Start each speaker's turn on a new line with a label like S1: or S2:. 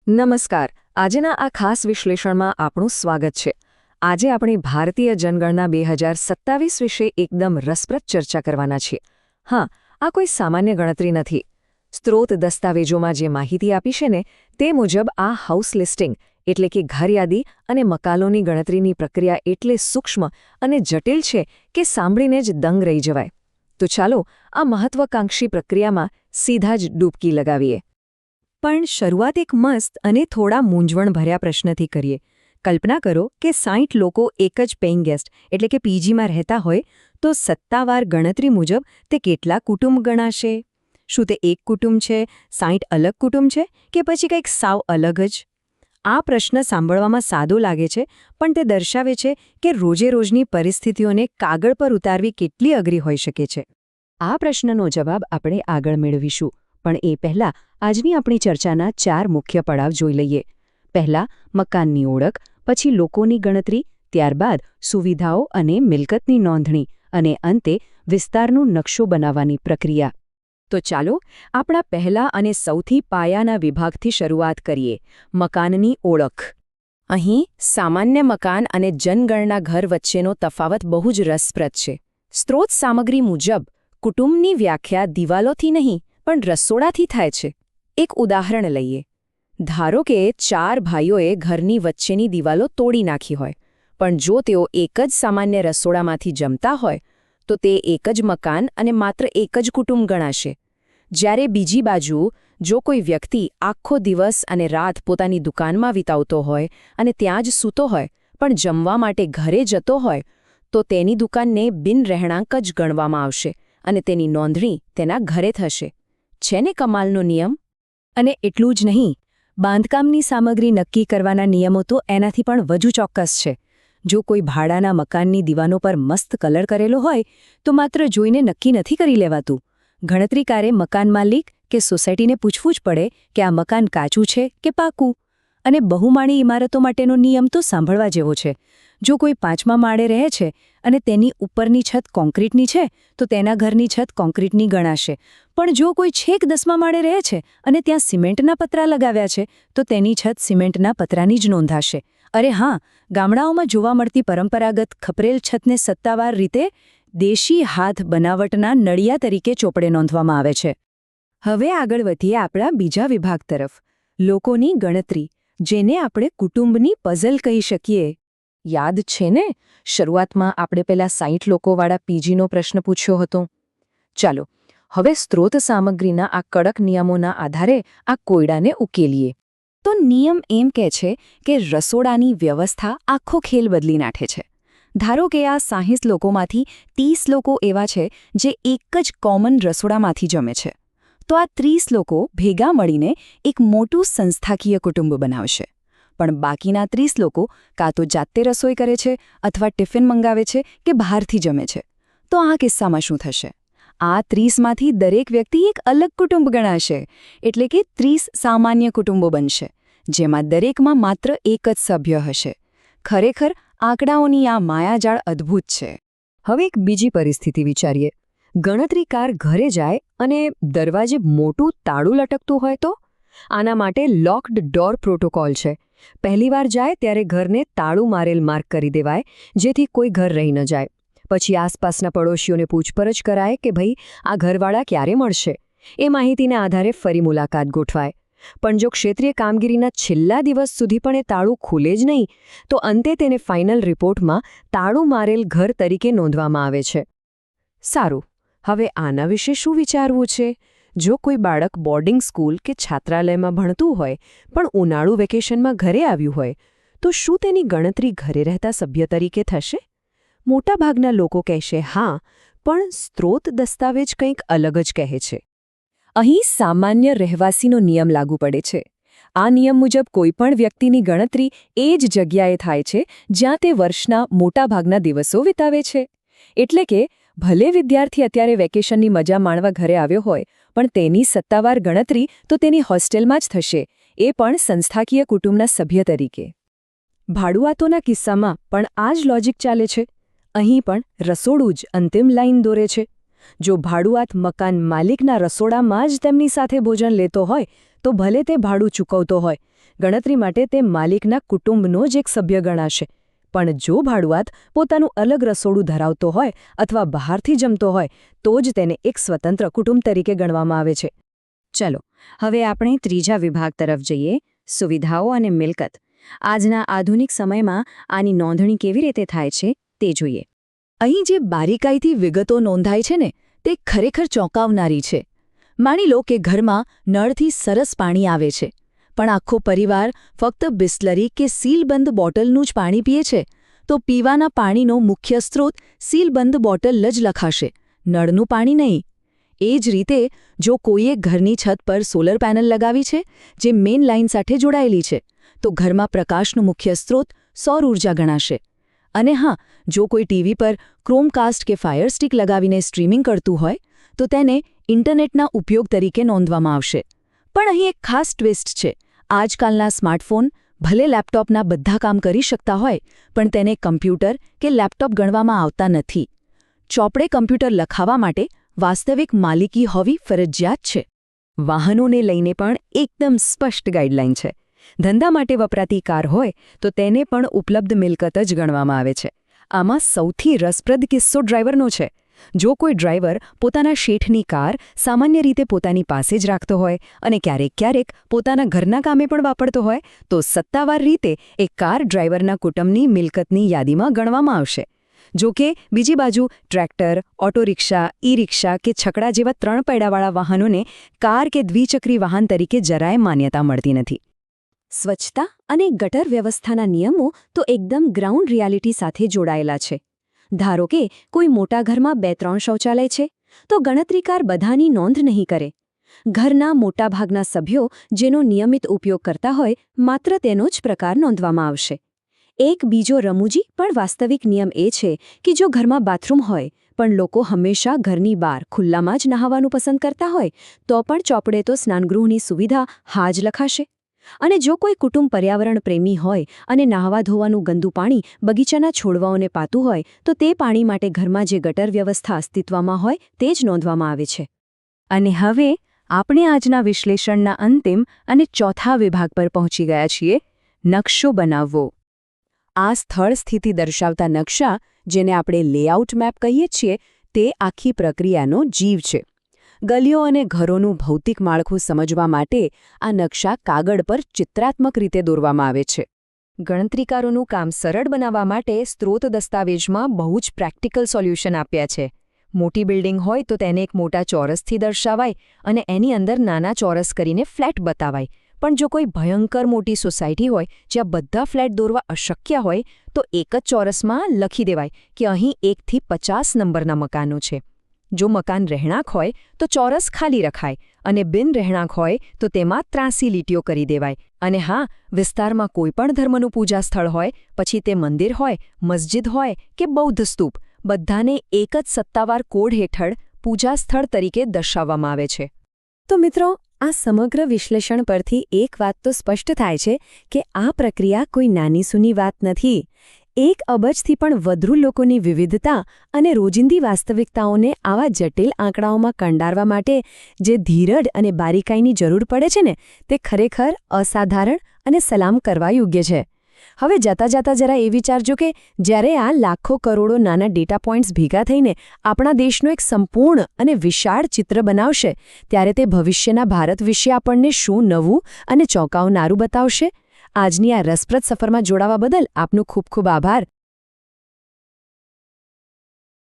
S1: નમસ્કાર. આજના આ ખાસ વિશ્લેષણમાં આપનું સ્વાગત છે. આજે આપણે ભારતીય જનગણના 2027 વિશે એકદમ રસપ્રદ ચર્ચા કરવાના છીએ. હા, આ કોઈ સામાન્ય ગણતરી નથી. સ્ત્રોત દસ્તાવેજોમાં જે માહિતી આપી છે ને તે મુજબ આ હાઉસ લિસ્ટિંગ એટલે કે ઘરયાદી અને મકાલોની ગણતરીની પ્રક્રિયા એટલે સૂક્ષ્મ અને જટિલ છે કે સાંભળીને જ દંગ રહી જવાય. તો ચાલો આ મહત્વાકાંક્ષી પ્રક્રિયામાં સીધા જ ડૂબકી લગાવીએ. પણ શરૂઆત એક મસ્ત અને થોડા મૂંઝવણભર્યા પ્રશ્નથી કરીએ. કલ્પના કરો કે 60 લોકો એક જ પેઇંગ ગેસ્ટ એટલે કે પીજીમાં રહેતા હોય તો સત્તાવાર ગણતરી મુજબ તે કેટલા કુટુંબ ગણાશે? શું તે એક કુટુંબ છે, 60 અલગ કુટુંબ છે કે પછી કંઈક સાવ અલગ જ? આ પ્રશ્ન સાંભળવામાં સાદો લાગે છે, પણ તે દર્શાવે છે કે રોજેરોજની પરિસ્થિતિઓને કાગળ પર ઉતારવી કેટલી અઘરી હોઈ શકે છે. આ પ્રશ્નનો જવાબ આપણે આગળ મેળવીશું, પણ એ પહેલાં આજની આપણી ચર્ચાના 4 મુખ્ય પડાવ જોઈ લઈએ. પહેલા મકાનની ઓળખ, પછી લોકોની ગણતરી, ત્યારબાદ સુવિધાઓ અને મિલકતની નોંધણી અને અંતે વિસ્તારનું નકશો બનાવવાની પ્રક્રિયા. તો ચાલો આપણા પહેલા અને સૌથી પાયાના વિભાગથી શરૂઆત કરીએ, મકાનની ઓળખ. અહીં સામાન્ય મકાન અને જનગણના ઘર વચ્ચેનો તફાવત બહુ જ રસપ્રદ છે. સ્ત્રોત સામગ્રી મુજબ કુટુંબની વ્યાખ્યા દિવાલોથી નહીં પણ રસોડાથી થાય છે. એક ઉદાહરણ લઈએ. ધારો કે 4 ભાઈઓએ ઘરની વચ્ચેની દિવાલો તોડી નાખી હોય, પણ જો તેઓ એક જ સામાન્ય રસોડામાંથી જમતા હોય તો તે એક જ મકાન અને માત્ર એક જ કુટુંબ ગણાશે. જ્યારે બીજી બાજુ જો કોઈ વ્યક્તિ આખો દિવસ અને રાત પોતાની દુકાનમાં વિતાવતો હોય અને ત્યાં જ સૂતો હોય પણ જમવા માટે ઘરે જતો હોય તો તેની દુકાનને બિનરહેણાંક જ ગણવામાં આવશે અને તેની નોંધણી તેના ઘરે થશે. છે ને કમાલનો નિયમ? અને એટલું જ નહીં, બાંધકામની સામગ્રી નક્કી કરવાના નિયમો તો એનાથી પણ વધુ ચોક્કસ છે. જો કોઈ ભાડાના મકાનની દીવાનો પર મસ્ત કલર કરેલો હોય તો માત્ર જોઈને નક્કી નથી કરી લેવાતું. ગણતરીકારે મકાન માલિક કે સોસાયટીને પૂછવું જ પડે કે આ મકાન કાચું છે કે પાકું. અને બહુમાળી ઇમારતો માટેનો નિયમ તો સાંભળવા જેવો છે. જો કોઈ 5મા માળે રહે છે અને તેની ઉપરની છત કોન્ક્રીટની છે તો તેના ઘરની છત કોન્ક્રીટની ગણાશે, પણ જો કોઈ છેક 10મા માળે રહે છે અને ત્યાં સિમેન્ટના પતરા લગાવ્યા છે તો તેની છત સિમેન્ટના પતરાની જ નોંધાશે. અરે હા, ગામડાઓમાં જોવા મળતી પરંપરાગત ખપરેલ છતને સત્તાવાર રીતે દેશી હાથ બનાવટના નળિયા તરીકે ચોપડે નોંધવામાં આવે છે. હવે આગળ વધીએ આપણા બીજા વિભાગ તરફ, લોકોની ગણતરી, જેને આપણે કુટુંબની પઝલ કહી શકીએ. યાદ છે ને, શરૂઆતમાં આપણે પેલા 60 લોકોવાળા પીજીનો પ્રશ્ન પૂછ્યો હતો. ચાલો હવે સ્ત્રોત સામગ્રીના આ કડક નિયમોના આધારે આ કોયડાને ઉકેલીએ. તો નિયમ એમ કહે છે કે રસોડાની વ્યવસ્થા આખો ખેલ બદલી નાખે છે. ધારો કે આ 60 લોકોમાંથી 30 લોકો એવા છે જે એક જ કોમન રસોડામાંથી જમે છે, તો આ 30 લોકો ભેગા મળીને એક મોટું સંસ્થાકીય કુટુંબ બનાવશે. પણ બાકીના 30 લોકો કાં તો જાતે રસોઈ કરે છે અથવા ટિફિન મંગાવે છે કે બહારથી જમે છે. તો આ કિસ્સામાં શું થશે? આ 30માંથી દરેક વ્યક્તિ એક અલગ કુટુંબ ગણાશે, એટલે કે 30 સામાન્ય કુટુંબો બનશે, જેમાં દરેકમાં માત્ર એક જ સભ્ય હશે. ખરેખર આંકડાઓની આ માયાજાળ અદ્ભુત છે. હવે એક બીજી પરિસ્થિતિ વિચારીએ. ગણતરીકાર ઘરે જાય અને દરવાજે મોટું તાળું લટકતું હોય તો? આના માટે લોકડ ડોર પ્રોટોકોલ છે. પહેલીવાર જાય ત્યારે ઘરને તાળું મારેલ માર્ક કરી દેવાય, જેથી કોઈ ઘર રહી ન જાય. પછી આસપાસના પડોશીઓને પૂછપરછ કરાય કે ભાઈ આ ઘરવાળા ક્યારે મળશે. એ માહિતીના આધારે ફરી મુલાકાત ગોઠવાય. પણ જો ક્ષેત્રીય કામગીરીના છેલ્લા દિવસ સુધી પણ એ તાળું ખુલે જ નહીં તો અંતે તેને ફાઇનલ રિપોર્ટમાં તાળું મારેલ ઘર તરીકે નોંધવામાં આવે છે. સારું, હવે આના વિશે શું વિચારવું છે? જો કોઈ બાળક બોર્ડિંગ સ્કૂલ કે છાત્રાલયમાં ભણતું હોય પણ ઉનાળુ વેકેશનમાં ઘરે આવ્યું હોય તો શું તેની ગણતરી ઘરે રહેતા સભ્ય તરીકે થશે? મોટાભાગના લોકો કહેશે હા, પણ સ્ત્રોત દસ્તાવેજ કંઈક અલગ જ કહે છે. અહીં સામાન્ય રહેવાસીનો નિયમ લાગુ પડે છે. આ નિયમ મુજબ કોઈપણ વ્યક્તિની ગણતરી એ જ જગ્યાએ થાય છે જ્યાં તે વર્ષના મોટાભાગના દિવસો વિતાવે છે. એટલે કે ભલે વિદ્યાર્થી અત્યારે વેકેશનની મજા માણવા ઘરે આવ્યો હોય પણ તેની સત્તાવાર ગણતરી તો તેની હોસ્ટેલમાં જ થશે, એ પણ સંસ્થાકીય કુટુંબના સભ્ય તરીકે. ભાડુઆતોના કિસ્સામાં પણ આ જ લોજિક ચાલે છે. અહીં પણ રસોડું જ અંતિમ લાઈન દોરે છે. જો ભાડુઆત મકાન માલિકના રસોડામાં જ તેમની સાથે ભોજન લેતો હોય તો ભલે તે ભાડું ચૂકવતો હોય, ગણતરી માટે તે માલિકના કુટુંબનો જ એક સભ્ય ગણાશે. પણ જો ભાડુઆત પોતાનું અલગ રસોડું ધરાવતો હોય અથવા બહારથી જમતો હોય તો જ તેને એક સ્વતંત્ર કુટુંબ તરીકે ગણવામાં આવે છે.
S2: ચલો હવે આપણે ત્રીજા વિભાગ તરફ જઈએ, સુવિધાઓ અને મિલકત. આજના આધુનિક સમયમાં આની નોંધણી કેવી રીતે થાય છે તે જોઈએ.
S3: અહીં જે બારીકાઈથી વિગતો નોંધાય છે ને તે ખરેખર ચોંકાવનારી છે. માની લો કે ઘરમાં નળથી સરસ પાણી આવે છે, પણ આખો પરિવાર ફક્ત બિસ્લરી કે સીલબંધ બોટલનું જ પાણી પીએ છે, તો પીવાના પાણીનો મુખ્ય સ્ત્રોત સીલબંધ બોટલ જ લખાશે, નળનું પાણી નહીં. એ જ રીતે જો કોઈએ ઘરની છત પર સોલર પેનલ લગાવી છે જે મેઇન લાઇન સાથે જોડાયેલી છે, તો ઘરમાં પ્રકાશનો મુખ્ય સ્ત્રોત સૌર ઊર્જા ગણાશે. અને હા, જો કોઈ ટીવી પર ક્રોમકાસ્ટ કે ફાયર સ્ટિક લગાવીને સ્ટ્રીમિંગ કરતું હોય તો તેને ઇન્ટરનેટના ઉપયોગ તરીકે નોંધવામાં આવશે. પણ અહીં એક ખાસ ટ્વિસ્ટ છે. આજકાલના સ્માર્ટફોન ભલે લેપટોપના બધા કામ કરી શકતા હોય, પણ તેને કમ્પ્યુટર કે લેપટોપ ગણવામાં આવતા નથી. ચોપડે કમ્પ્યુટર લખાવવા માટે વાસ્તવિક માલિકી હોવી ફરજિયાત છે.
S1: વાહનોને લઈને પણ એકદમ સ્પષ્ટ ગાઈડલાઈન છે. ધંધા માટે વપરાતી કાર હોય તો તેને પણ ઉપલબ્ધ મિલકત જ ગણવામાં આવે છે. આમાં સૌથી રસપ્રદ કિસ્સો ડ્રાઈવરનો છે. જો કોઈ ડ્રાઈવર પોતાના શેઠની કાર સામાન્ય રીતે પોતાની પાસે જ રાખતો હોય અને ક્યારેક પોતાના ઘરના કામે પણ વાપરતો હોય તો સત્તાવાર રીતે એ કાર ડ્રાઈવરના કુટુંબની મિલકતની યાદીમાં ગણવામાં આવશે. જો કે બીજી બાજુ ટ્રેક્ટર, ઓટો રિક્ષા, ઈ-રિક્ષા કે છકડા જેવા 3 પૈડાવાળા વાહનોને કાર કે દ્વિચક્રી વાહન તરીકે જરાય માન્યતા મળતી નથી.
S2: સ્વચ્છતા અને ગટર વ્યવસ્થાના નિયમો તો એકદમ ગ્રાઉન્ડ રિયાલિટી સાથે જોડાયેલા છે. ધારો કે કોઈ મોટા ઘરમાં 2-3 શૌચાલય છે, તો ગણતરીકાર બધાની નોંધ નહીં કરે. ઘરના મોટાભાગના સભ્યો જેનો નિયમિત ઉપયોગ કરતા હોય માત્ર તેનો જ પ્રકાર નોંધવામાં આવશે. એક બીજો રમૂજી પણ વાસ્તવિક નિયમ એ છે કે જો ઘરમાં બાથરૂમ હોય પણ લોકો હંમેશા ઘરની બહાર ખુલ્લામાં જ નહાવાનું પસંદ કરતા હોય તો પણ ચોપડે તો સ્નાનગૃહની સુવિધા હા જ લખાશે. અને જો કોઈ કુટુંબ પર્યાવરણ પ્રેમી હોય અને નહાવા ધોવાનું ગંદુ પાણી બગીચાના છોડવાઓને પાતું હોય તો તે પાણી માટે ઘરમાં જે ગટર વ્યવસ્થા અસ્તિત્વમાં હોય તે જ નોંધવામાં આવે છે.
S1: અને હવે આપણે આજના વિશ્લેષણના અંતિમ અને ચોથા વિભાગ પર પહોંચી ગયા છીએ, નકશો બનાવવો. આ સ્થળ સ્થિતિ દર્શાવતા નકશા, જેને આપણે લેઆઉટ મેપ કહીએ છીએ, તે આખી પ્રક્રિયાનો જીવ છે. ગલીઓ અને ઘરોનું ભૌતિક માળખું સમજવા માટે આ નકશા કાગળ પર ચિત્રાત્મક રીતે દોરવામાં આવે છે. ગણતરીકારોનું કામ સરળ બનાવવા માટે સ્ત્રોત દસ્તાવેજમાં બહુ જ પ્રેક્ટિકલ સોલ્યુશન આપ્યા છે. મોટી બિલ્ડિંગ હોય તો તેને એક મોટા ચોરસથી દર્શાવાય અને એની અંદર નાના ચોરસ કરીને ફ્લેટ બતાવાય. પણ જો કોઈ ભયંકર મોટી સોસાયટી હોય જ્યાં બધા ફ્લેટ દોરવા અશક્ય હોય તો એક જ ચોરસમાં લખી દેવાય કે અહીં 1 થી 50 નંબરના મકાનો છે. જો મકાન રહેણાંક હોય તો ચોરસ ખાલી રખાય અને બિન રહેણાંક હોય તો તેમાં 83 લીટીઓ કરી દેવાય. અને હા, વિસ્તારમાં કોઈપણ ધર્મનું પૂજા સ્થળ હોય, પછી તે મંદિર હોય, મસ્જિદ હોય કે બૌદ્ધ સ્તૂપ, બધાને એક જ સત્તાવાર કોડ હેઠળ પૂજા સ્થળ તરીકે દર્શાવવામાં આવે છે. તો મિત્રો, આ સમગ્ર વિશ્લેષણ પરથી એક વાત તો સ્પષ્ટ થાય છે કે આ પ્રક્રિયા કોઈ નાની સૂની વાત નથી. 1 અબજથી પણ વધુ લોકોની વિવિધતા અને રોજિંદી વાસ્તવિકતાઓને આવા જટિલ આંકડાઓમાં કંડારવા માટે જે ધીરજ અને બારીકાઈની જરૂર પડે છે ને, તે ખરેખર અસાધારણ અને સલામ કરવા યોગ્ય છે. હવે જતા જરા એ વિચારજો કે જ્યારે આ લાખો કરોડો નાના ડેટા પોઈન્ટ્સ ભેગા થઈને આપણા દેશનું એક સંપૂર્ણ અને વિશાળ ચિત્ર બનાવશે, ત્યારે તે ભવિષ્યના ભારત વિશે આપણને શું નવું અને ચોંકાવનારું બતાવશે. આજની આ રસપ્રદ સફરમાં જોડાવા બદલ આપનો ખૂબ ખૂબ આભાર.